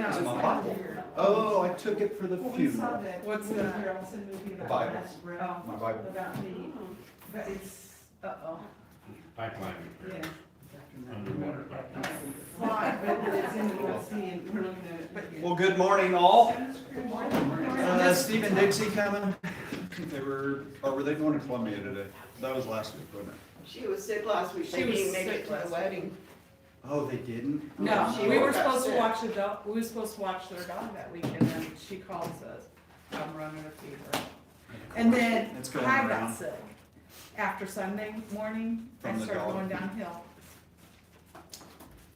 know. It's It's my like Bible. weird. Oh, I took it for the We saw funeral. that. What's Woody that? Harrelson movie about Bible. that, Oh. My Bible. about the, but it's, Uh-oh. Pipeline. yeah. Underwater pipeline. Fly, but it's in the USC and we're looking at it, but yeah. Well, good morning, all. Good morning. Steve and Dixie coming. Were they going to Columbia today? That was last week, wasn't it? She was sick last week. She They was didn't make sick it to last the wedding. Oh, they didn't? No, She we were woke up supposed to sick. watch the dog, we were supposed to watch their dog that weekend, and then she calls us, I'm running a fever. And then It's going I around. got sick. After Sunday morning, I From the started dog? going downhill.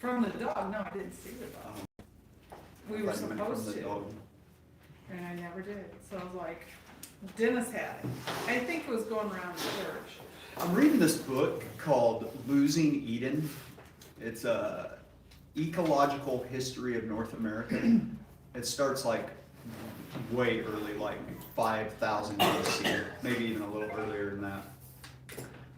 From the dog, no, I didn't see the dog. Oh, We were I thought you meant from supposed the to, dog. and I never did. So I was like, Dennis had it. I think it was going around the church. I'm reading this book called Losing Eden. It's a ecological history of North America. It starts like way early, like 5,000 BC, maybe even a little earlier than that.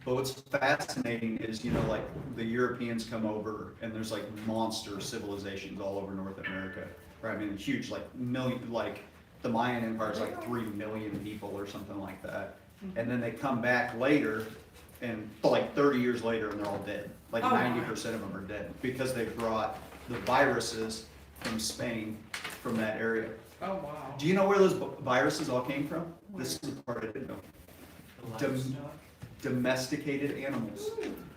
But what's fascinating is, like the Europeans come over and there's like monster civilizations all over North America, right? I mean, huge, like million, like the Mayan Empire is like 3 million people or something like that. And then they come back later and like 30 years later and they're all dead. Like Oh, 90% of them are dead because they brought the viruses from Spain, from that area. Oh, wow. Do you know where those viruses all came from? This is the part I didn't know. Domesticated animals.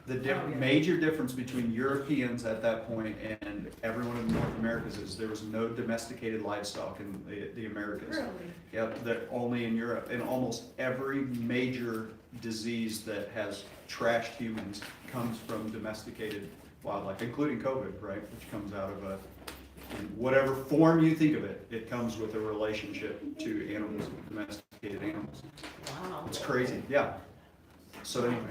The Oh, yeah. major difference between Europeans at that point and everyone in North Americas is there was no domesticated livestock in the Americas. Really? Yep, that only in Europe. And almost every major disease that has trashed humans comes from domesticated wildlife, including COVID, right? Which comes out of in whatever form you think of it, it comes with a relationship to animals, domesticated animals. Wow. It's crazy, yeah. So anyway,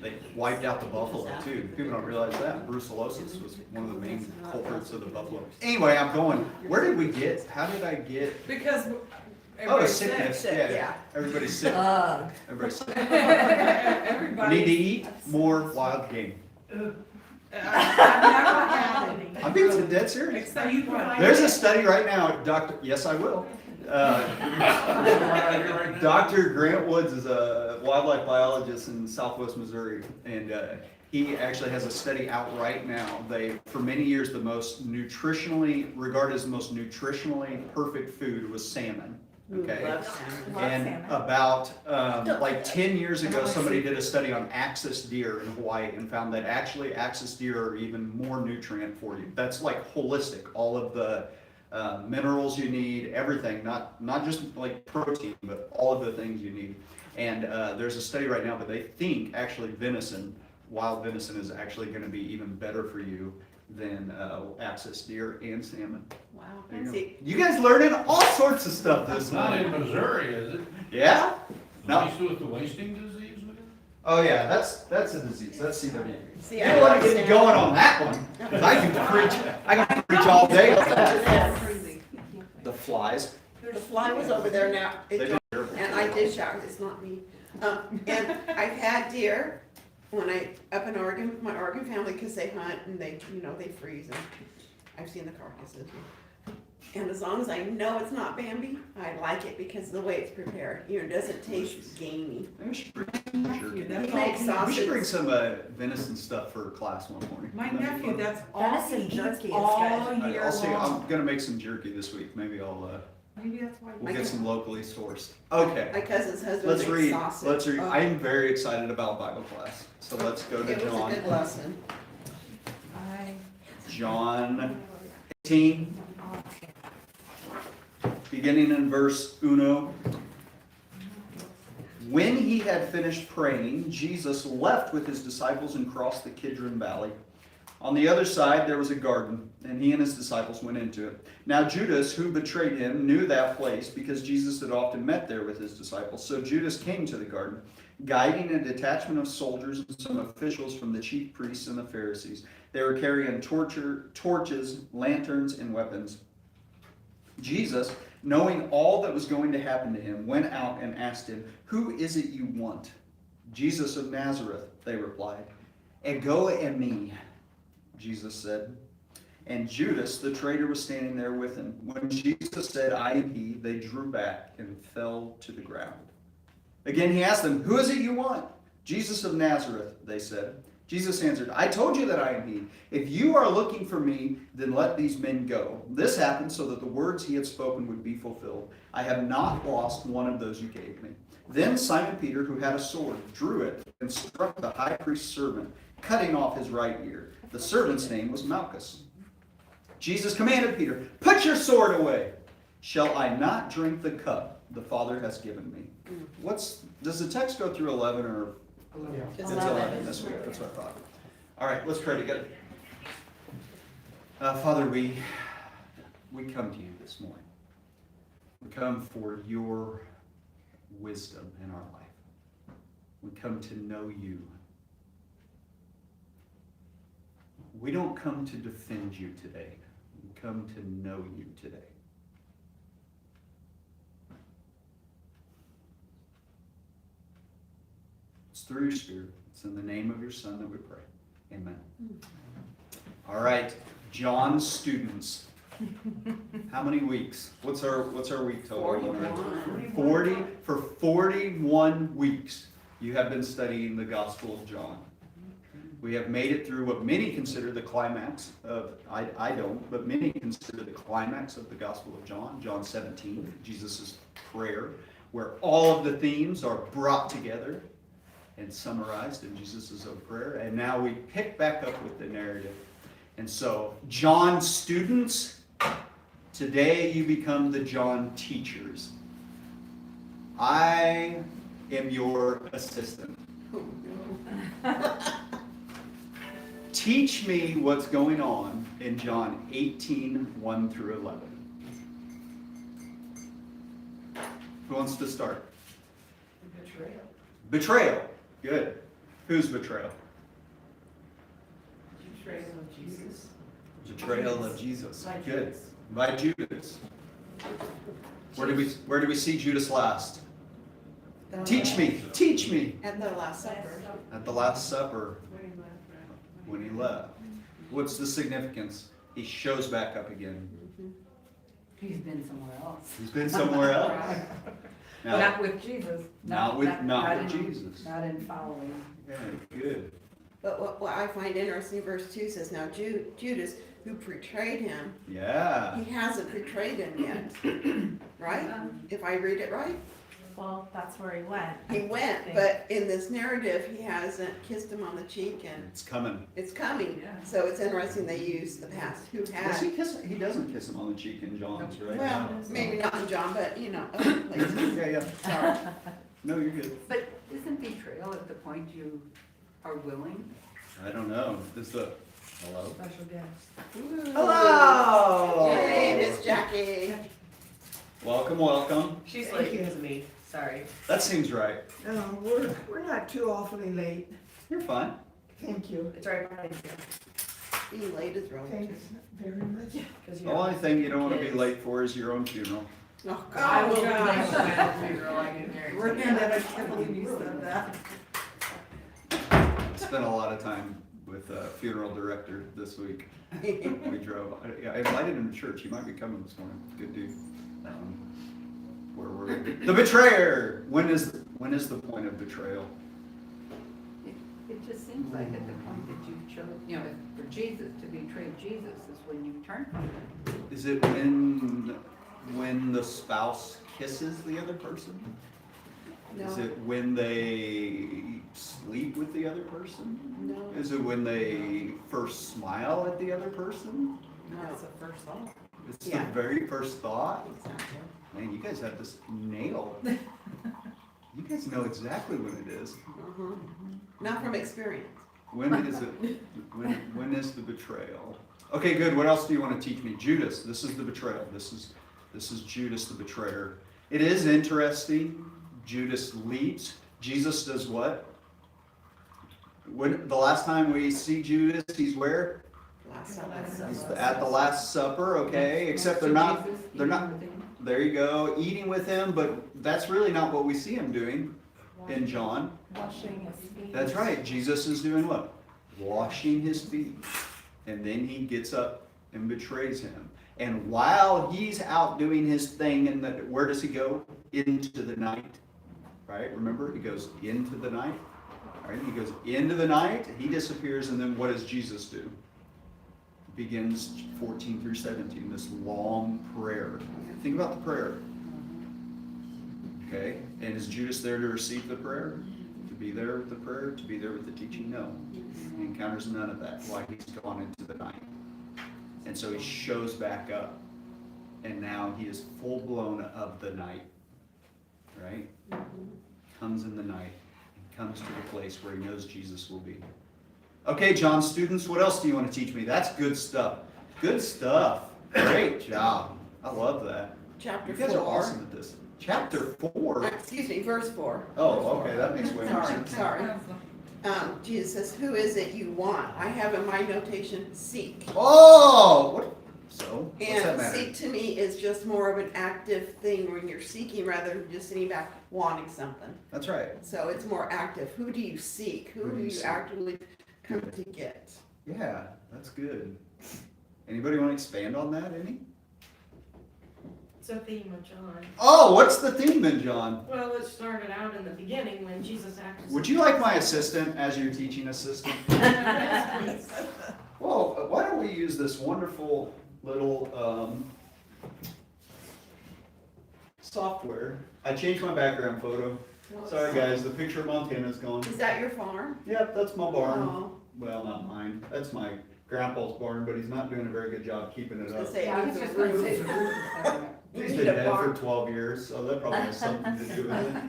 they wiped out the buffalo too. People don't realize that. Brucellosis was one of the main culprits of the buffalo. Anyway, I'm going, where did we get, how did I get? Because Oh, everybody's sick. sickness, sick, yeah. yeah. Everybody's sick. Everybody's sick. Everybody. Need to eat more wild game. I've never had any. I'm being dead serious. Except you There's a study right now, yes, I will. Dr. Grant Woods is a wildlife biologist in Southwest Missouri, and he actually has a study out right now. For many years, the most regarded as the most nutritionally perfect food was salmon. Okay. And about like 10 years ago, somebody did a study on axis deer in Hawaii and found that actually axis deer are even more nutrient for you. That's like holistic, all of the minerals you need, everything, not just like protein, but all of the things you need. And there's a study right now, but they think actually wild venison is actually going to be even better for you than axis deer and salmon. Wow. There you go. See, You guys learning all sorts of stuff this It's not in morning. Missouri, is it? Yeah? No. Nice with the wasting disease with it? Oh yeah, that's a disease. That's CW. see, You don't want to get me going on that one, because I can preach all day on that. Crazy. The flies. The fly was over there now, They it- do terrible. and I did shower, it's not me. And I've had deer when up in Oregon with my Oregon family, because they hunt and they freeze, and I've seen the carcasses. And as long as I know it's not Bambi, I like it because of the way it's prepared. It doesn't taste gamey. We should bring some jerky. He That's makes all- We should bring sausage. some venison stuff for class one morning. My That'd be nephew, fun. that's all Venison he eats jerky is all good. year I'll see. I'm long. gonna make some jerky this week. Maybe Maybe that's why. we'll get some locally sourced. Okay. My cousin's husband Let's makes read. sausage. Let's read. Oh, I'm very excited about Bible class. So let's go to It was a good John. lesson. John 18, beginning in verse 1. When he had finished praying, Jesus left with his disciples and crossed the Kidron Valley. On the other side there was a garden, and he and his disciples went into it. Now Judas, who betrayed him, knew that place because Jesus had often met there with his disciples. So Judas came to the garden, guiding a detachment of soldiers and some officials from the chief priests and the Pharisees. They were carrying torches, lanterns, and weapons. Jesus, knowing all that was going to happen to him, went out and asked him, "Who is it you want?" "Jesus of Nazareth," they replied. "And go at me," Jesus said. and Judas, the traitor, was standing there with him. When Jesus said, "I am he," they drew back and fell to the ground. Again he asked them, "Who is it you want?" "Jesus of Nazareth," they said. Jesus answered, "I told you that I am he. If you are looking for me, then let these men go." This happened so that the words he had spoken would be fulfilled. "I have not lost one of those you gave me." Then Simon Peter, who had a sword, drew it and struck the high priest's servant, cutting off his right ear. The servant's name was Malchus. Jesus commanded Peter, "Put your sword away. Shall I not drink the cup the Father has given me?" Does the text go through 11 or? It's 11 this week, that's what I thought. All right, let's pray together. Father, we come to you this morning. We come for your wisdom in our life. We come to know you. We don't come to defend you today. We come to know you today. It's through your Spirit. It's in the name of your Son that we pray. Amen. All right, John students. How many weeks? What's our week total? 41. For 41 weeks, you have been studying the Gospel of John. We have made it through what many consider the climax of, I don't, but many consider the climax of the Gospel of John, John 17, Jesus' prayer, where all of the themes are brought together and summarized in Jesus' own prayer. And now we pick back up with the narrative. And so, John students, today you become the John teachers. I am your assistant. Teach me what's going on in John 18, 1 through 11. Who wants to start? Betrayal. Betrayal. Good. Whose betrayal? Betrayal of Jesus. Betrayal of Jesus. By Good. Judas. By Judas. Where do we see Judas last? Teach me. Teach me. At the Last Supper. At the Last Supper, When he left, right? when he left. What's the significance? He shows back up again. He's been somewhere else. He's been somewhere else. Now, Not with Jesus. not with in- Jesus. Not in following. Yeah, good. But what I find interesting, verse 2 says, "Now Judas, who betrayed him," Yeah. he hasn't betrayed him yet, right? If I read it right? Well, that's where he went. He went, but in this narrative, he hasn't kissed him on the cheek, and It's coming. it's coming. Yeah. So it's interesting they use the past, who Does had. he kiss him? He doesn't kiss him on the cheek in John's, right? Well, maybe not in John, but other places. Yeah. Sorry. No, you're good. But isn't betrayal at the point you are willing? I don't know. Hello? Special guest. Hello! Yay, Miss Jackie. Welcome, welcome. She's like, excuse me, sorry. That seems right. No, we're not too awfully late. You're fine. Thank you. It's right behind you. Being late is relative. Thanks very much. 'Cause you The only have thing you don't want to be kids. late for is your own funeral. Oh, I will God. be late for my own funeral, I can We're guarantee gonna, I that. can't believe you said that. I spent a lot of time with a funeral director this week. We drove. I invited him to church. He might be coming this morning. Good dude. Where were we? The betrayer. When is the point of betrayal? It just seems like at the point that you chose, for Jesus, to betray Jesus is when you turn from him. Is it when the spouse kisses the other person? Is No, it when they sleep with the other person? no, Is it when they first smile at the other person? That's no. the first thought. It's Yeah. the very first thought? Exactly. Man, you guys have this nailed. You guys know exactly when it is. Uh-huh. Not from experience. When is it? When is the betrayal? Okay, good. What else do you want to teach me? Judas. This is the betrayal. This is Judas the betrayer. It is interesting. Judas leaps. Jesus does what? When the last time we see Judas, he's where? Last Last Supper. He's at the Last Supper. Okay, except they're not. Jesus, They're not. eating with him. There you go, eating with him. But that's really not what we see him doing in John. Washing his feet. That's right. Jesus is doing what? Washing his feet. And then he gets up and betrays him. And while he's out doing his thing, where does he go? Into the night, right? Remember, he goes into the night, right? He goes into the night, he disappears, and then what does Jesus do? Begins 14 through 17, this long prayer. Think about the prayer. Okay, and is Judas there to receive the prayer? To be there with the prayer? To be there with the teaching? No. He encounters none of that. Why? He's gone into the night. And so he shows back up. And now he is full blown of the night. Right? Comes in the night. And comes to the place where he knows Jesus will be. Okay, John students, what else do you want to teach me? That's good stuff. Good stuff. Great job. I love that. Chapter You guys are 4. awesome at this. Chapter 4? Excuse me, verse 4. Oh, okay, that makes way more Sorry, sense. sorry. Jesus says, who is it you want? I have in my notation, seek. Oh! What? So, what's that And matter? seek to me is just more of an active thing when you're seeking rather than just sitting back wanting something. That's right. So it's more active. Who do you seek? Who do you seek? actively come to get? Yeah, that's good. Anybody want to expand on that, any? It's a theme of John. Oh, what's the theme then, John? Well, it started out in the beginning when Jesus acted. Would you like my assistant as your teaching assistant? Yes, please. Well, why don't we use this wonderful little software. I changed my background photo. Sorry guys, the picture of Montana's gone. Is that your farm? Yep, that's my barn. Oh, Well, not mine. That's my grandpa's barn, but he's not doing a very good job keeping it I was up. gonna say, Yeah, I was it's just a gonna roof. say the roof is coming up. You He's need been a dead for barn. 12 years, so that probably has something to do with it.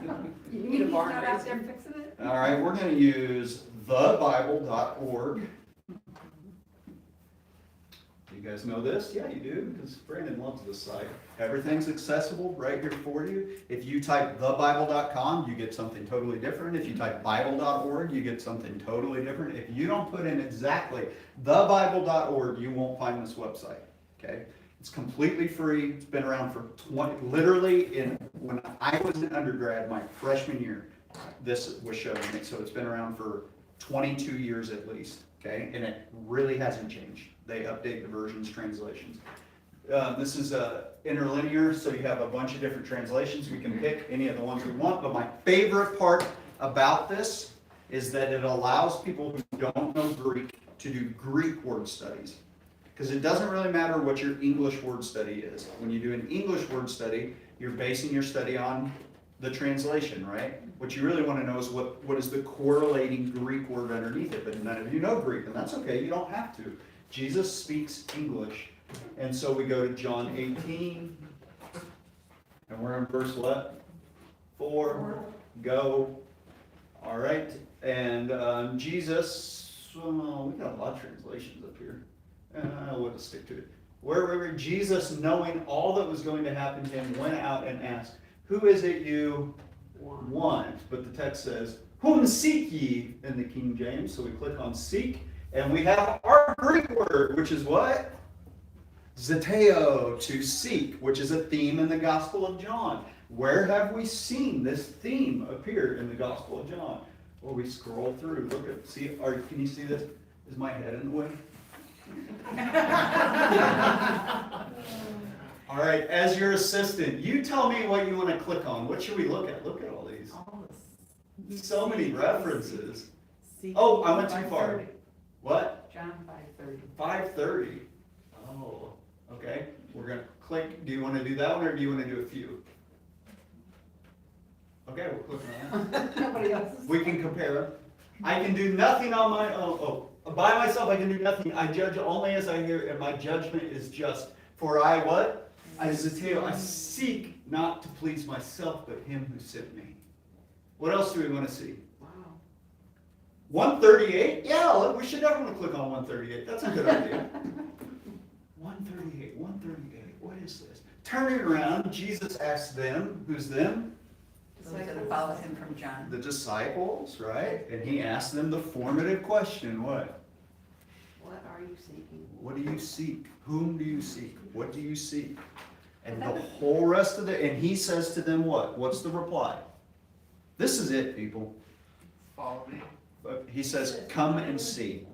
You need a barn. Not out there fixing it? All right, we're going to use thebible.org. You guys know this? Yeah, you do, because Brandon loves this site. Everything's accessible right here for you. If you type thebible.com, you get something totally different. If you type bible.org, you get something totally different. If you don't put in exactly thebible.org, you won't find this website. Okay? It's completely free. It's been around for when I was an undergrad, my freshman year, this was showing me. So it's been around for 22 years at least. Okay? And it really hasn't changed. They update the versions, translations. This is interlinear, so you have a bunch of different translations. We can pick any of the ones we want, but my favorite part about this is that it allows people who don't know Greek to do Greek word studies. Because it doesn't really matter what your English word study is. When you do an English word study, you're basing your study on the translation, right? What you really want to know is what is the correlating Greek word underneath it, but none of you know Greek, and that's okay, you don't have to. Jesus speaks English. And so we go to John 18, and we're in verse what? 4. Go. All right. And Jesus, we got a lot of translations up here. We'll just stick to it. Wherever Jesus, knowing all that was going to happen to him, went out and asked, who is it you want? But the text says, whom seek ye, in the King James. So we click on seek. And we have our Greek word, which is what? Zeteo, to seek, which is a theme in the Gospel of John. Where have we seen this theme appear in the Gospel of John? Well, we scroll through. Look at, see, can you see this? Is my head in the way? All right, as your assistant, you tell me what you want to click on. What should we look at? Look at all these. So many references. Oh, I went too far. What? John 5:30. 5:30. Oh, okay. We're going to click. Do you want to do that one or do you want to do a few? Okay, we'll click on that. Nobody else is. We can compare them. I can do nothing on my own. Oh, by myself I can do nothing. I judge only as I hear, and my judgment is just. For I what? I zeteo. I seek not to please myself, but him who sent me. What else do we want to see? 138? Yeah, we should definitely click on 138. That's a good idea. 138, 138. What is this? Turn it around. Jesus asked them, who's them? Those that follow him from John. The disciples, right? And he asked them the formative question, what? What are you seeking? What do you seek? Whom do you seek? What do you seek? And the whole rest of and he says to them what? What's the reply? This is it, people. Follow me. He says, come and see.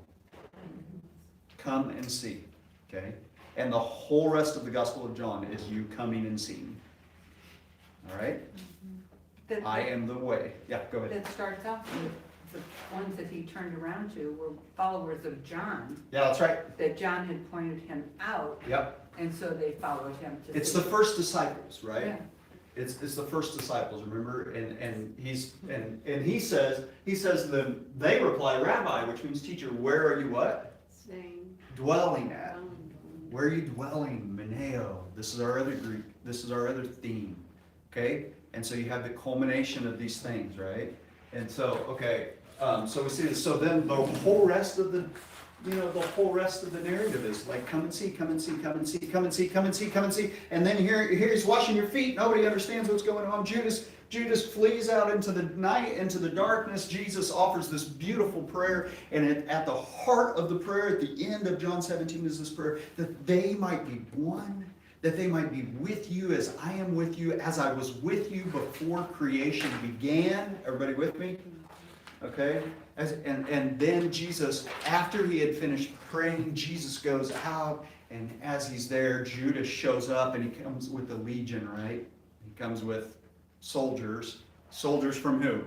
Come and see. Okay? And the whole rest of the Gospel of John is you coming and seeing. All right? That- I am the way. Yeah, go ahead. That starts off with the ones that he turned around to were followers of John, Yeah, that's right. that John had pointed him out, Yep. and so they followed him to. It's see. the first disciples, right? Yeah. It's the first disciples, remember? And he says to them, they reply, Rabbi, which means teacher, where are you what? Staying. Dwelling at. Where are you dwelling? Meneo. This is our other Greek. This is our other theme. Okay? And so you have the culmination of these things, right? And so, okay, so we see this. So then the whole rest of the, the whole rest of the narrative is like, come and see, come and see, come and see, come and see, come and see, come and see. And then here he's washing your feet. Nobody understands what's going on. Judas flees out into the night, into the darkness. Jesus offers this beautiful prayer. And at the heart of the prayer, at the end of John 17 is this prayer, that they might be one, that they might be with you as I am with you, as I was with you before creation began. Everybody with me? Okay? And then Jesus, after he had finished praying, Jesus goes out, and as he's there, Judas shows up, and he comes with the legion, right? He comes with soldiers. Soldiers from who?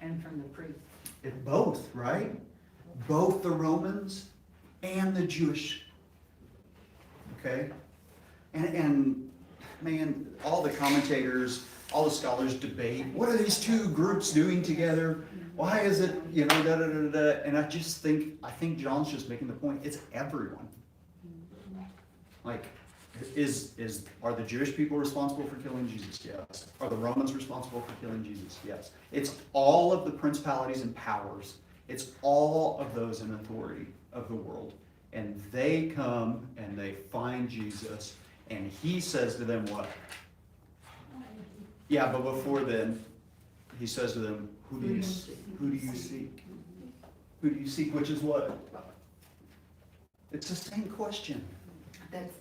And from the priest. Both, right? Both the Romans and the Jewish. Okay? And man, all the commentators, all the scholars debate, what are these two groups doing together? Why is it, da da da da? And I think John's just making the point, it's everyone. Like, are the Jewish people responsible for killing Jesus? Yes. Are the Romans responsible for killing Jesus? Yes. It's all of the principalities and powers. It's all of those in authority of the world. And they come and they find Jesus, and he says to them what? Yeah, but before then, he says to them, who do you seek? Who do you seek? Which is what? It's the same question. That's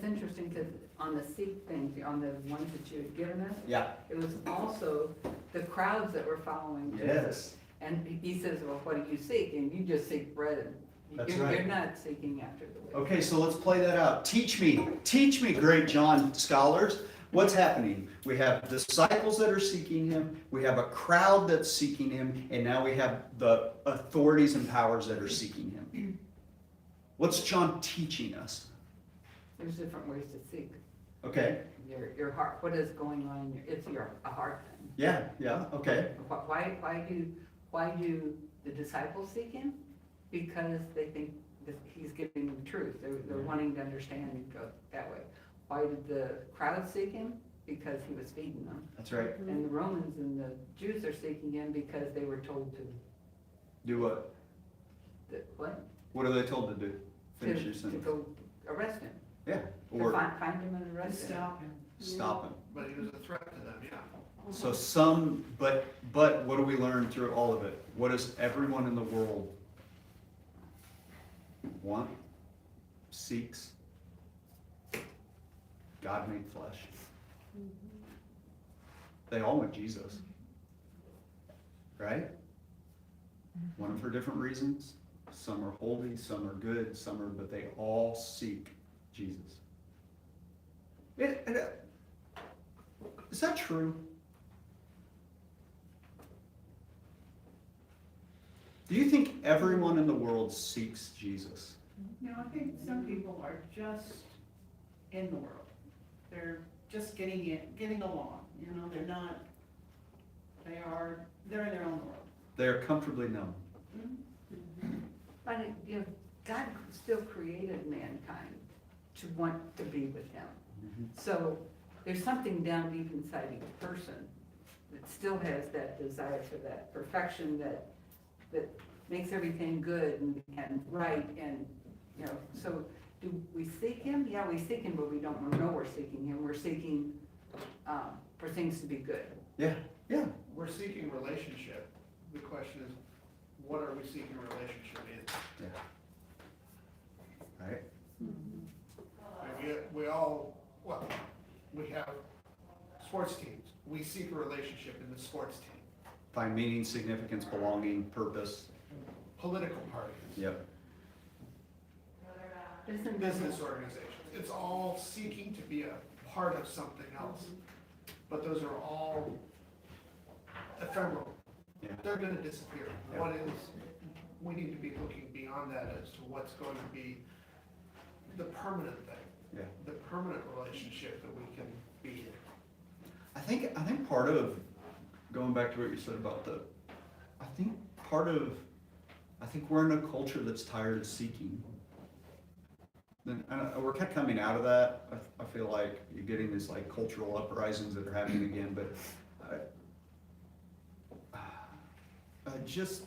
interesting, because on the seek thing, on the ones that you had given us, Yeah. it was also the crowds that were following Jesus. Yes. And he says, well, what do you seek? And you just seek bread. That's You're right. not seeking after the way. Okay, so let's play that out. Teach me, great John scholars. What's happening? We have disciples that are seeking him, we have a crowd that's seeking him, and now we have the authorities and powers that are seeking him. What's John teaching us? There's different ways to seek Okay, your heart. What is going on in it's a heart thing. yeah, okay. Why do the disciples seek him? Because they think that he's giving them truth. They're wanting to understand and go that way. Why did the crowd seek him? Because he was feeding them. That's right. And the Romans and the Jews are seeking him because they were told to, Do what? what? What are they told to do? Finish your To sentence. go arrest him. Yeah, To or find him and arrest him. Stop him. stop him. But he was a threat to them, yeah. So but what do we learn through all of it? What does everyone in the world want, seeks? God made flesh. They all want Jesus. Right? Want him for different reasons. Some are holy, some are good, but they all seek Jesus. Is that true? Do you think everyone in the world seeks Jesus? I think some people are just in the world. They're just getting along, they're not, they're in their own world. They're comfortably numb. But, God still created mankind to want to be with him. So there's something down deep inside each person that still has that desire for that perfection that makes everything good and right and, so do we seek him? Yeah, we seek him, but we don't know we're seeking him. We're seeking for things to be good. Yeah. We're seeking relationship. The question is, what are we seeking relationship in? Yeah. Right? And we have sports teams. We seek a relationship in the sports team. Find meaning, significance, belonging, purpose. Political parties. Yep. Isn't business organizations. It's all seeking to be a part of something else. But those are all ephemeral. Yeah. They're gonna disappear. Yeah. What is, we need to be looking beyond that as to what's going to be the permanent thing. Yeah. The permanent relationship that we can be in. I think part of, going back to what you said about I think we're in a culture that's tired of seeking. And we're kind of coming out of that. I feel like you're getting these like cultural uprisings that are happening again, but just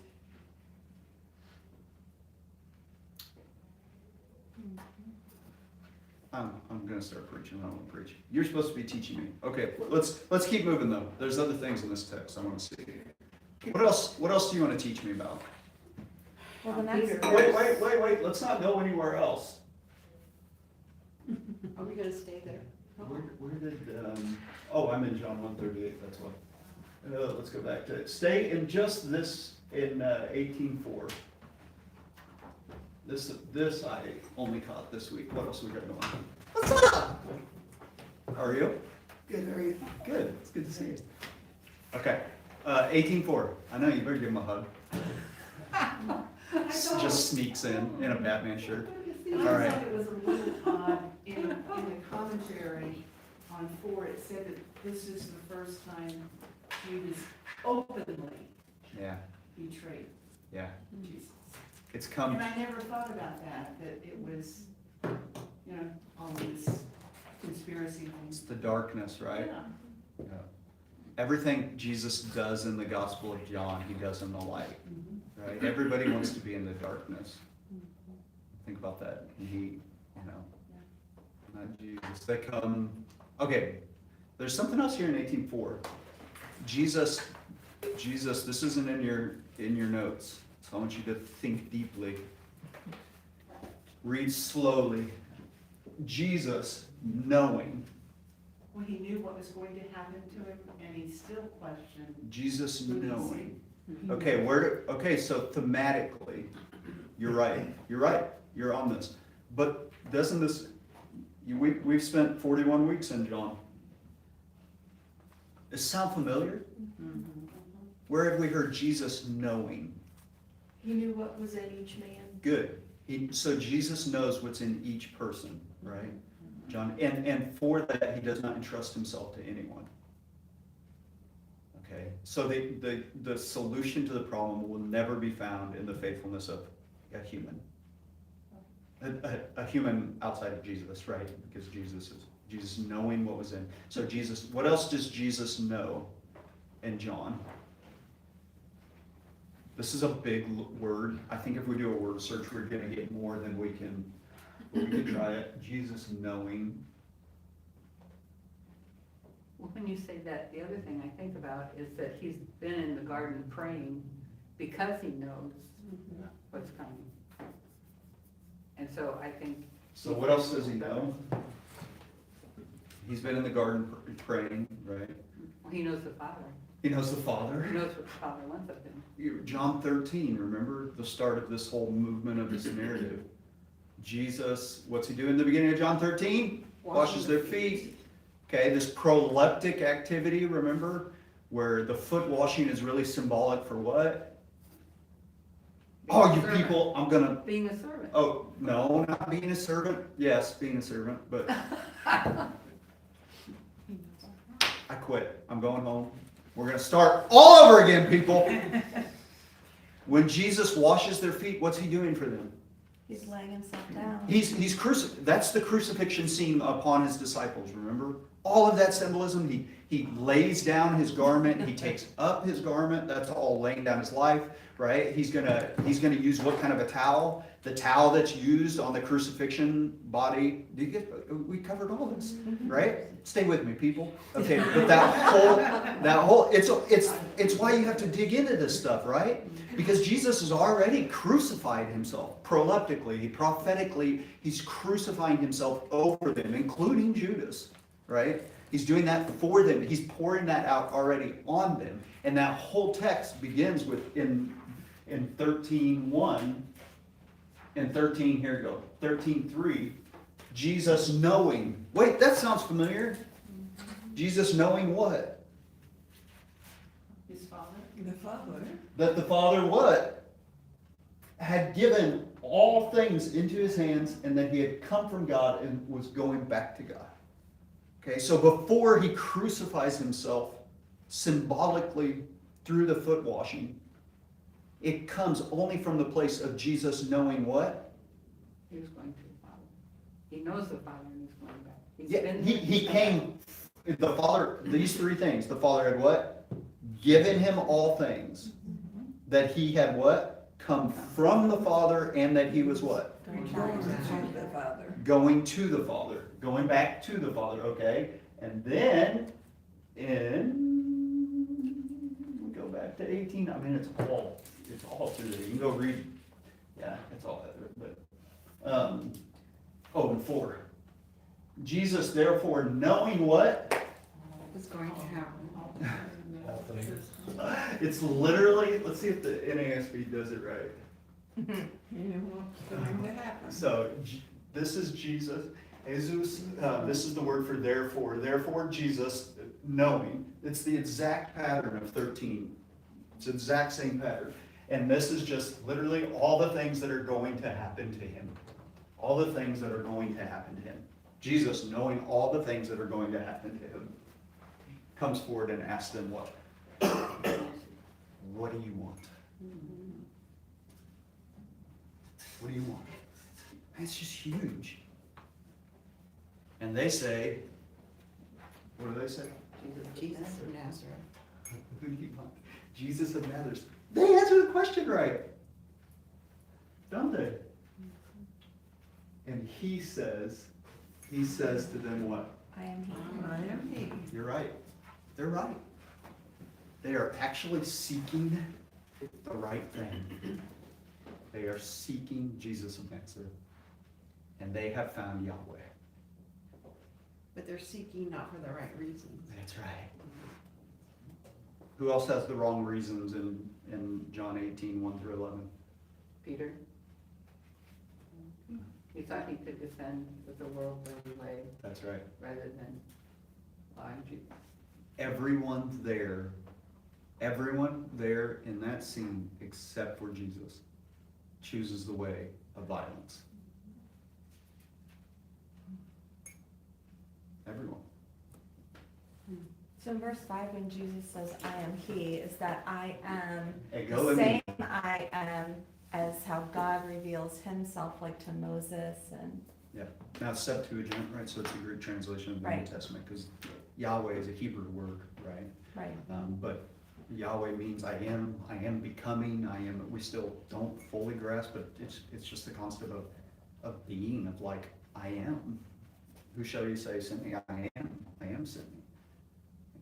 I'm gonna start preaching. I don't want to preach. You're supposed to be teaching me. Okay, let's keep moving though. There's other things in this text I want to see. What else do you want to teach me about? Well, the next Peter. verse. Wait. Let's not go anywhere else. Are we gonna stay there? Where did, I'm in John 1:38, that's why. Let's go back to it. Stay in just this, in 18:4. This I only caught this week. What else we got going on? What's up? How are you? Good, are you? Good, it's good to see you. Okay, 18:4. I know, you better give him a hug. Just sneaks in a Batman shirt. I All right. thought it was a little odd, in the commentary on 4, it said that this is the first time Judas openly Yeah, betrayed yeah. Jesus. It's come, And I never thought about that it was, all these conspiracy it's things. the darkness, right? Yeah. Yeah. Everything Jesus does in the Gospel of John, he does in the light, right? Everybody wants to be in the darkness. Think about that. And not Jesus. They come, okay, there's something else here in 18:4. Jesus, this isn't in your notes, so I want you to think deeply. Read slowly. Jesus knowing. Well, he knew what was going to happen to him, and he still questioned. Jesus who he knowing. saved. Okay, so thematically, you're right, you're on this. But doesn't this, we've spent 41 weeks in John. Does it sound familiar? Where have we heard Jesus knowing? He knew what was in each man. Good. So Jesus knows what's in each person, right? John, and for that, he does not entrust himself to anyone. Okay, so the solution to the problem will never be found in the faithfulness of a human. A human outside of Jesus, right? Because Jesus knowing what was in. So Jesus, what else does Jesus know in John? This is a big word. I think if we do a word search, we're gonna get more than we can try it. Jesus knowing. Well, when you say that, the other thing I think about is that he's been in the garden praying because he knows what's coming. And so I think. So what else does he know? He's been in the garden praying, right? Well, he knows the Father. He knows the Father. He knows what the Father wants of him. John 13, remember the start of this whole movement of this narrative. Jesus, what's he do in the beginning of John 13? Washes their feet. Okay, this proleptic activity, remember? Where the foot washing is really symbolic for what? Oh, you people, I'm gonna, Being a servant. oh, no, not being a servant. Yes, being a servant, but I quit. I'm going home. We're gonna start all over again, people. When Jesus washes their feet, what's he doing for them? He's laying himself down. That's the crucifixion scene upon his disciples, remember? All of that symbolism, he lays down his garment, he takes up his garment, that's all laying down his life, right? He's gonna use what kind of a towel? The towel that's used on the crucifixion body. We covered all this, right? Stay with me, people. Okay, but that whole, it's why you have to dig into this stuff, right? Because Jesus has already crucified himself proleptically, prophetically, he's crucifying himself over them, including Judas, right? He's doing that for them. He's pouring that out already on them. And that whole text begins with in 13:1. And 13, here we go, 13:3, Jesus knowing, wait, that sounds familiar. Jesus knowing what? His father? The Father. That the Father what? Had given all things into his hands, and that he had come from God and was going back to God. Okay, so before he crucifies himself symbolically through the foot washing, it comes only from the place of Jesus knowing what? He was going to the Father. He knows the Father and he's going back. He's Yeah, been he there. came, the Father, these three things, the Father had what? Given him all things. That he had what? Come from the Father, and that he was what? Going to the Father. Going to the Father, going back to the Father, okay? And then, we go back to 18, I mean, it's all through there, you can go read, yeah, it's all there, but, and 4. Jesus therefore knowing what? What's going to happen? All things. It's literally, let's see if the NASB does it right. You know what's going to happen. So, this is Jesus, Jesus, this is the word for therefore Jesus, knowing, it's the exact pattern of 13. It's the exact same pattern. And this is just literally all the things that are going to happen to him. All the things that are going to happen to him. Jesus, knowing all the things that are going to happen to him, comes forward and asks them what? What do you want? What do you want? It's just huge. And they say, what do they say? Jesus of Nazareth. Who do you want? Jesus of Nazareth. They answer the question right. Don't they? And he says to them what? I am he. I am he. You're right. They're right. They are actually seeking the right thing. They are seeking Jesus of Nazareth. And they have found Yahweh. But they're seeking not for the right reasons. That's right. Who else has the wrong reasons in John 18, 1 through 11? Peter. He thought he could defend with the worldly way That's right. rather than lying to Jesus. Everyone there in that scene, except for Jesus, chooses the way of violence. Everyone. So in verse 5, when Jesus says, I am he, is that I am Ego the and same me. I am as how God reveals himself like to Moses and, Yeah. Now Septuagint, right? So it's a Greek translation of the New Right. Testament because Yahweh is a Hebrew word, right? right, But Yahweh means I am becoming, we still don't fully grasp, but it's just the concept of being, of like, I am. Who shall you say sent me? I am sent me.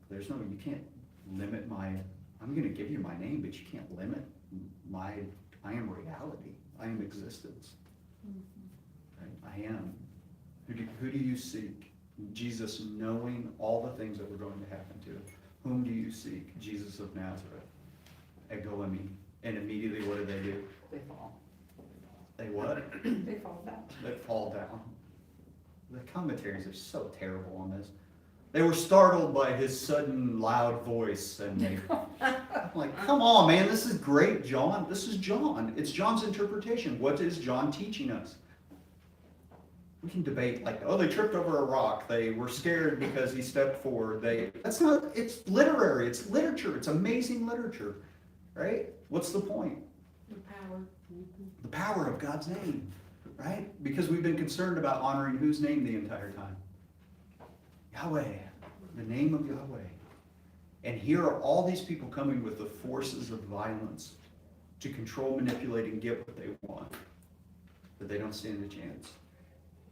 There's no, you can't limit I'm gonna give you my name, but you can't limit I am reality, I am existence. Right? I am. Who do you seek? Jesus knowing all the things that were going to happen to him. Whom do you seek? Jesus of Nazareth. Ego and me. And immediately what do? They fall. They what? They fall down. They fall down. The commentaries are so terrible on this. They were startled by his sudden loud voice and I'm like, come on, man, this is great, John. This is John. It's John's interpretation. What is John teaching us? We can debate like, oh, they tripped over a rock. They were scared because he stepped forward. It's literary. It's literature. It's amazing literature, right? What's the point? The power. The power of God's name, right? Because we've been concerned about honoring whose name the entire time? Yahweh, the name of Yahweh. And here are all these people coming with the forces of violence to control, manipulate, and get what they want. But they don't stand a chance.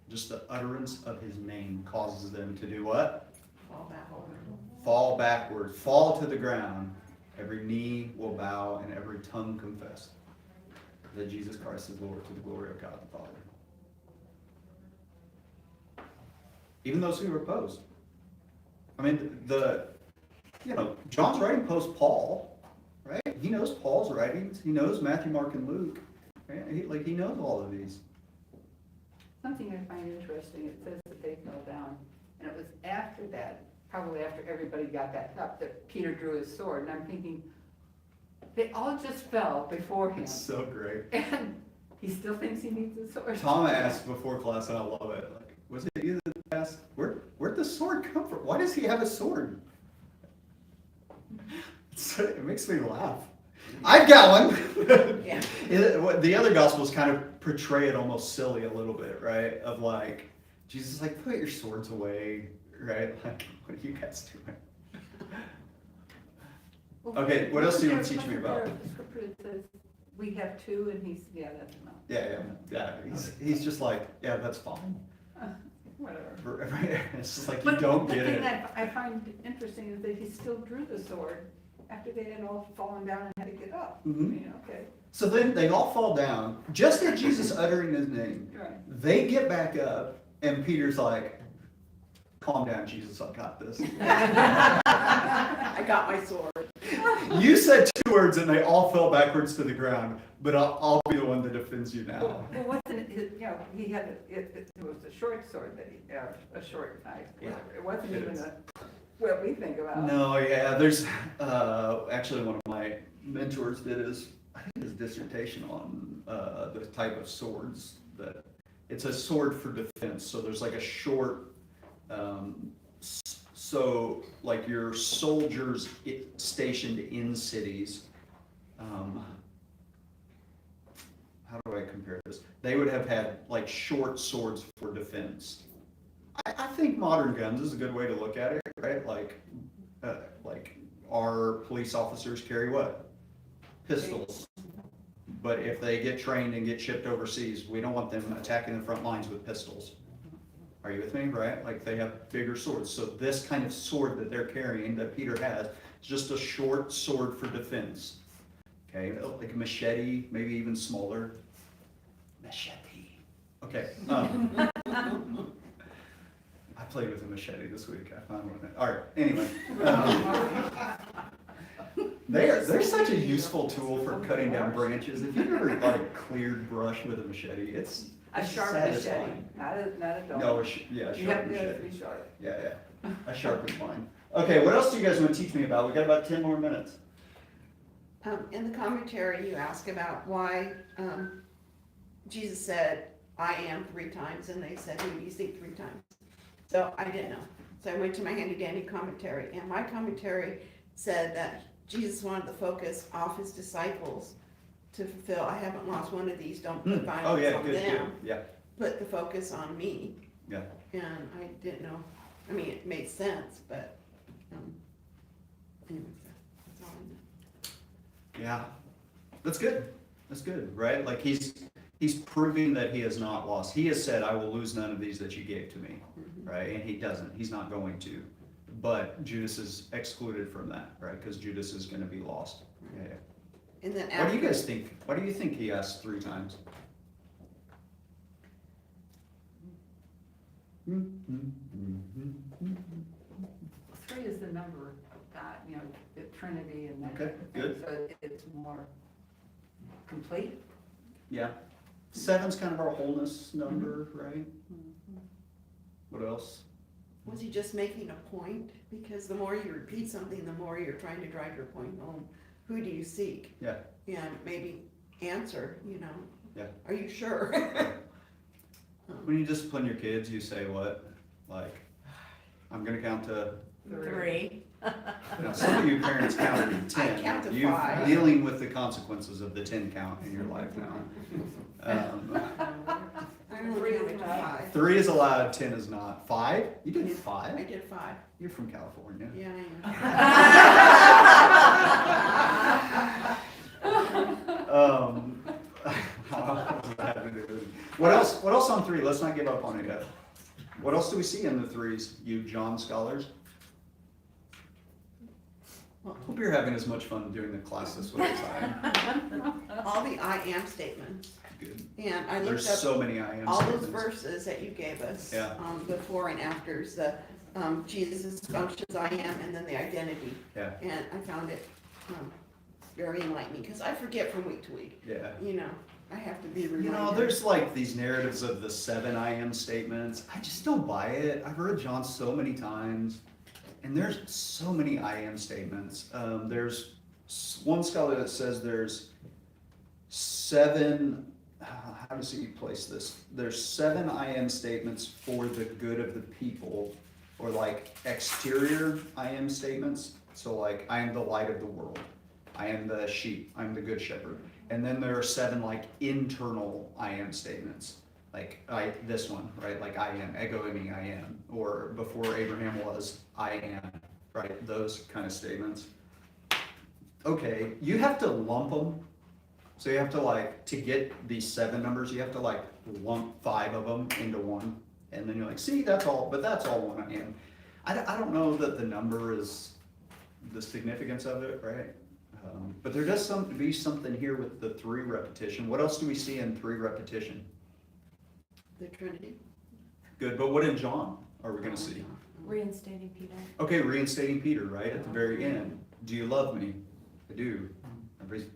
Just the utterance of his name causes them to do what? Fall backward. Fall backward, fall to the ground. Every knee will bow and every tongue confess that Jesus Christ is Lord, to the glory of God the Father. Even those who are opposed. I mean, John's writing post Paul, right? He knows Paul's writings. He knows Matthew, Mark, and Luke. He knows all of these. Something I find interesting, it says that they fell down, and it was after that, probably after everybody got back up, that Peter drew his sword, and I'm thinking, they all just fell before him, It's so great. and he still thinks he needs a sword. Tom asked before class, and I love it, like, was it you that asked, where'd the sword come from? Why does he have a sword? It makes me laugh. I've got one. Yeah. The other gospels kind of portray it almost silly a little bit, right? Of like, Jesus is like, put your swords away, right? Like, what are you guys doing? Okay, what else do you want to teach me about? The scripture that says, we have two, and he's, yeah, that's enough. Yeah. He's just like, yeah, that's fine. Whatever. Right? It's just like, you But don't the get thing it. that I find interesting is that he still drew the sword after they had all fallen down and had to get up. Mhm. You know, okay, So then they all fall down, just at Jesus uttering his name. right. They get back up, and Peter's like, calm down, Jesus, I got this. I got my sword. You said 2 words, and they all fell backwards to the ground, but I'll be the one that defends you now. Well, wasn't it, you know, he had, it was a short sword that he, a short knife, whatever. It wasn't It even is. what we think about. No, yeah, there's, actually one of my mentors did his dissertation on, the type of swords that, it's a sword for defense, so there's like a short, so like your soldiers stationed in cities, how do I compare this? They would have had like short swords for defense. I think modern guns is a good way to look at it, right? Like our police officers carry what? Pistols. But if they get trained and get shipped overseas, we don't want them attacking the front lines with pistols. Are you with me, right? Like they have bigger swords. So this kind of sword that they're carrying, that Peter has, is just a short sword for defense. Okay, like a machete, maybe even smaller. Machete. Okay. I played with a machete this week. I found one. All right. Anyway, they're such a useful tool for cutting down branches. If you've ever like cleared brush with a machete, it's A sharp machete, satisfying. not a dull. No, one. yeah, You sharp have to machete. be sharp. Yeah. A sharp is fine. Okay, what else do you guys want to teach me about? We got about 10 more minutes. In the commentary, you ask about why Jesus said, I am 3 times, and they said, who do you seek 3 times? So I didn't know. So I went to my handy dandy commentary, and my commentary said that Jesus wanted the focus off his disciples to fulfill, I haven't lost one of these, don't put violence Oh, yeah, on good. them. Yeah. Put the focus on me. Yeah. And I didn't know, I mean, it made sense, but, anyways, that's all I know. Yeah. That's good. That's good, right? Like he's proving that he has not lost. He has said, I will lose none of these that you gave to me, right? And he doesn't. He's not going to. But Judas is excluded from that, right? Because Judas is going to be lost. Yeah. And then What do you guys think? Why do you think he asked 3 times? Three is the number of God, you know, the Trinity and that. Okay, type of thing. good. So it's more complete. Yeah. 7's kind of our wholeness number, right? What else? Was he just making a point? Because the more you repeat something, the more you're trying to drive your point home. Who do you seek? Yeah. And maybe answer, you know? Yeah. Are you sure? When you discipline your kids, you say what? Like, I'm going to count to 3. Now, some of you parents counted to 10. I count to You're 5. dealing with the consequences of the 10 count in your life now. I only counted to 5. 3 is allowed, 10 is not. 5? You did I 5? did 5. You're from California. Yeah, What else? What else on 3? Let's not give up on it yet. What else do we see in the 3s, you John scholars? Well, hope you're having as much fun doing the class this way as I am. all the I am statements. Good. And I There's looked up so many I am all those statements. verses that you gave us. Yeah. Before and afters, the Jesus' functions, I am, and then the identity. Yeah. And I found it very enlightening, because I forget from week to week, Yeah. you know. I have to be You reminded. know, there's like these narratives of the 7 I am statements. I just don't buy it. I've read John so many times, and there's so many I am statements. There's one scholar that says there's 7, how does he place this? There's 7 I am statements for the good of the people, or like exterior I am statements. So like, I am the light of the world. I am the sheep. I'm the good shepherd. And then there are 7 like internal I am statements. Like this one, right? Like I am, ego eimi, I am. Or before Abraham was, I am, right? Those kind of statements. Okay, you have to lump them. So you have to like, to get these 7 numbers, you have to like lump 5 of them into one. And then you're like, see, that's all, but that's all one I am. I don't know that the number is the significance of it, right? But there does be something here with the 3 repetition. What else do we see in 3 repetition? The Trinity. Good, but what in John are we gonna see? Reinstating Peter. Okay, reinstating Peter, right, at the very end. Do you love me? I do.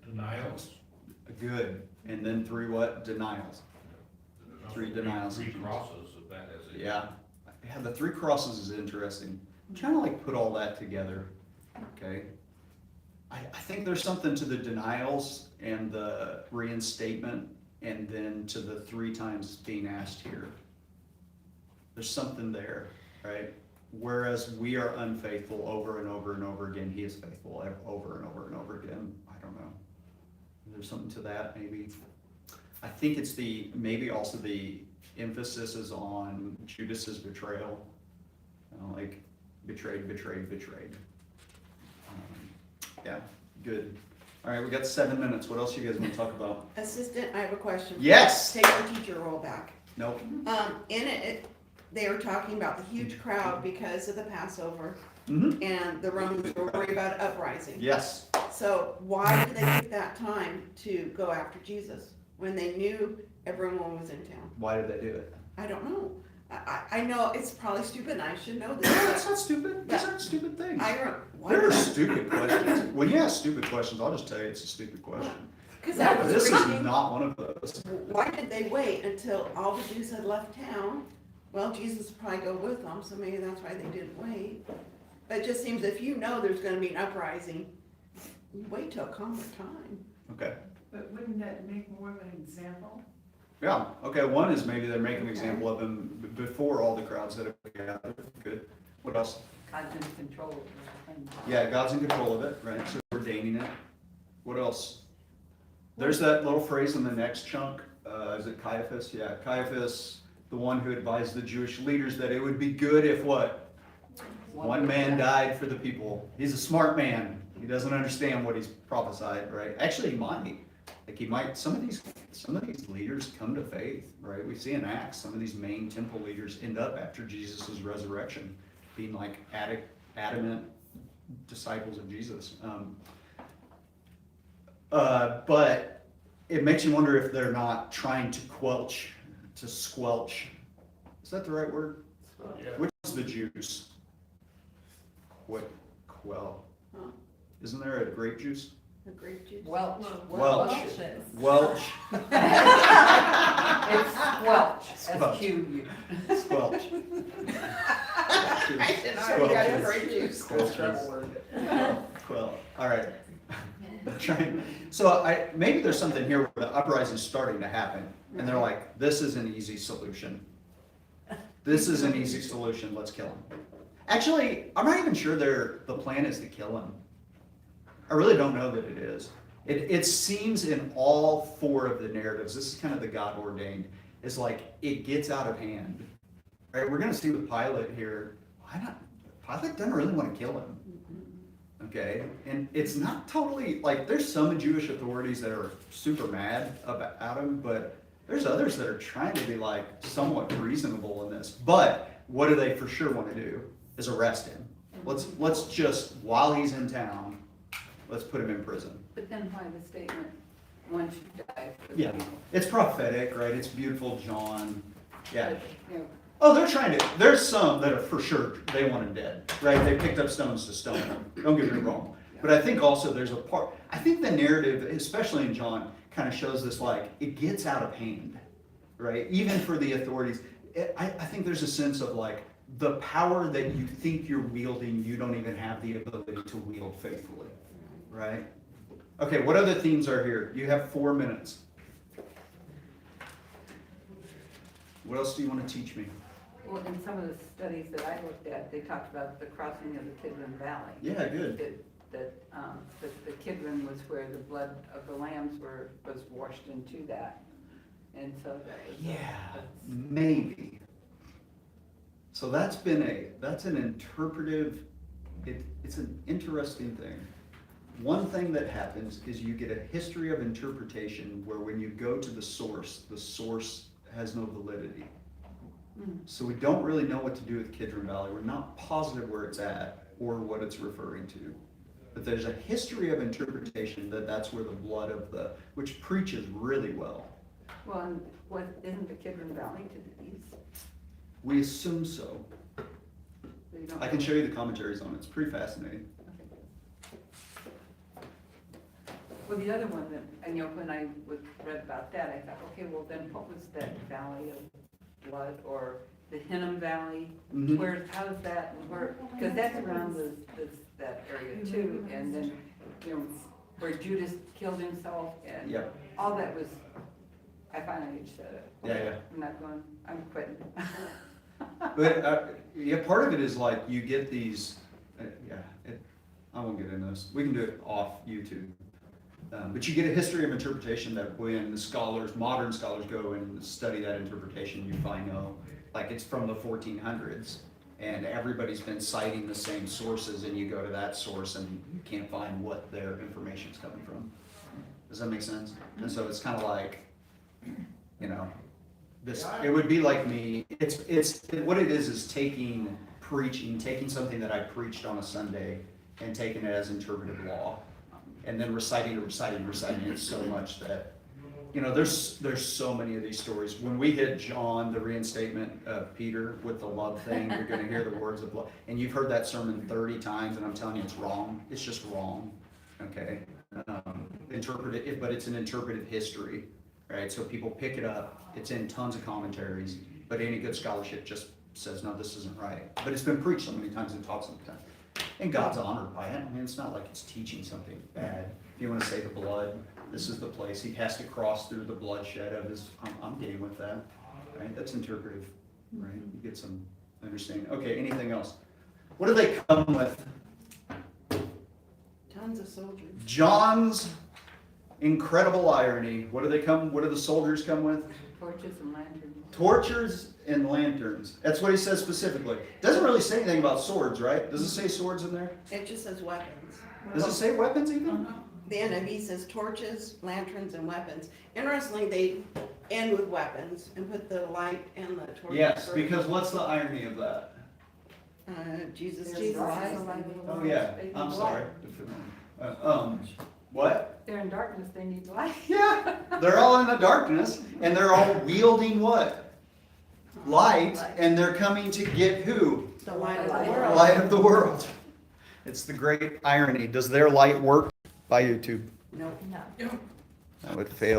Denials. Good. And then 3 what? Denials. 3 denials. 3 crosses of that as it. Yeah. Yeah, the 3 crosses is interesting. I'm trying to like put all that together, okay? I think there's something to the denials and the reinstatement, and then to the 3 times being asked here. There's something there, right? Whereas we are unfaithful over and over and over again, he is faithful over and over and over again. I don't know. There's something to that, maybe. I think it's maybe also the emphasis is on Judas's betrayal. Like, betrayed. Yeah, good. All right, we got 7 minutes. What else you guys want to talk about? Assistant, I have a question. Yes. Take your teacher role back. Nope. In it, they were talking about the huge crowd because of the Passover, Mm-hmm. and the Romans were worried about uprising. Yes. So why did they pick that time to go after Jesus when they knew everyone was in town? Why did they do it? I don't know. I know it's probably stupid, and I should know No, this. that's not stupid. These aren't stupid things. Why There are not? stupid questions. When you ask stupid questions, I'll just tell you it's a stupid question. Because I was This is reading, not one of those. why did they wait until all the Jews had left town? Well, Jesus would probably go with them, so maybe that's why they didn't wait. But it just seems if you know there's gonna be an uprising, you wait till a calmer time. Okay. But wouldn't that make more of an example? Yeah. Okay. One is maybe they're making an example of him before all the crowds that have gathered. Good. What else? God's in control of everything. Yeah, God's in control of it, right? So we're ordaining it. What else? There's that little phrase in the next chunk. Is it Caiaphas? Yeah, Caiaphas, the one who advised the Jewish leaders that it would be good if what? One man died for the people. He's a smart man. He doesn't understand what he's prophesied, right? Actually, he might. Like some of these leaders come to faith, right? We see in Acts, some of these main temple leaders end up after Jesus' resurrection being like adamant disciples of Jesus. But it makes you wonder if they're not trying to squelch. Is that the right word? Yeah. Which is the juice? Quell. Huh? Isn't there a grape juice? A grape juice. Welch. Welch. Welches. Welch. It's squelch, Squelch. S-Q-U. Squelch. I didn't know you got a grape juice. Quell. All right. So maybe there's something here where the uprising is starting to happen, and they're like, "This is an easy solution. This is an easy solution. Let's kill him." Actually, I'm not even sure the plan is to kill him. I really don't know that it is. It seems in all 4 of the narratives, this is kind of the God ordained, is like it gets out of hand. Right? We're going to see with Pilate here. Why not? Pilate doesn't really want to kill him. Okay, and it's not totally like there's some Jewish authorities that are super mad about him, but there's others that are trying to be like somewhat reasonable in this. But what do they for sure want to do is arrest him. Let's just, while he's in town, let's put him in prison. But then why the statement, one should die for the Yeah, people? it's prophetic, right? It's beautiful, John. Yeah. But, you know, Oh, there's some that are for sure, they want him dead, right? They picked up stones to stone him. Don't get me wrong. But I think also there's a part, I think the narrative, especially in John, kind of shows this, like, it gets out of hand, right? Even for the authorities. I think there's a sense of like, the power that you think you're wielding, you don't even have the ability to wield faithfully, right? Okay, what other themes are here? You have 4 minutes. What else do you want to teach me? Well, in some of the studies that I looked at, they talked about the crossing of the Kidron Valley. Yeah, good. That the Kidron was where the blood of the lambs was washed into that. And so that was. Maybe. So that's an interpretive, it's an interesting thing. One thing that happens is you get a history of interpretation where when you go to the source has no validity. So we don't really know what to do with Kidron Valley. We're not positive where it's at or what it's referring to. But there's a history of interpretation that's where the blood of which preaches really well. Well, and what, isn't the Kidron Valley to the east? We assume so. So you don't I can know. show you the commentaries on it. It's pretty fascinating. Well, the other one that, when I read about that, I thought, okay, well then what was that valley of blood, or the Hinnom Valley? Mhm. How's that, and where, because that's around that area too, and then, where Judas killed himself, and Yep. all that was, I finally said it. Yeah. I'm not going, I'm quitting. But part of it is like you get these, I won't get into this. We can do it off YouTube. But you get a history of interpretation that when the modern scholars go and study that interpretation, you find, like it's from the 1400s, and everybody's been citing the same sources, and you go to that source and you can't find what their information's coming from. Does that make sense? And so it's kind of like, it would be like me, what it is taking something that I preached on a Sunday and taking it as interpretive law, and then reciting it so much that, there's so many of these stories. When we hit John, the reinstatement of Peter with the love thing, you're gonna hear the words of love, and you've heard that sermon 30 times, and I'm telling you, it's wrong. It's just wrong, okay? Interpret it, but it's an interpretive history, right? So people pick it up, it's in tons of commentaries, but any good scholarship just says, no, this isn't right. But it's been preached so many times and taught so many times. And God's honored by it. I mean, it's not like it's teaching something bad. If you want to say the blood, this is the place. He has to cross through the bloodshed of his, I'm game with that, right? That's interpretive, right? You get some understanding. Okay, anything else? What do they come with? Tons of soldiers. John's incredible irony. What do the soldiers come with? Torches and lanterns. Torches and lanterns. That's what he says specifically. Doesn't really say anything about swords, right? Does it say swords in there? It just says weapons. Does it say weapons even? The NIV says torches, lanterns, and weapons. Interestingly, they end with weapons and put the light and the torches. Yes, first. because what's the irony of that? Jesus There's lies. the light of the Oh world. yeah, They need I'm light. sorry. What? They're in darkness, they need light. Yeah, they're all in the darkness, and they're all wielding what? Light, and they're coming to get who? The light of the Light. world. Light of the world. It's the great irony. Does their light work by YouTube? Nope. No. That would fail.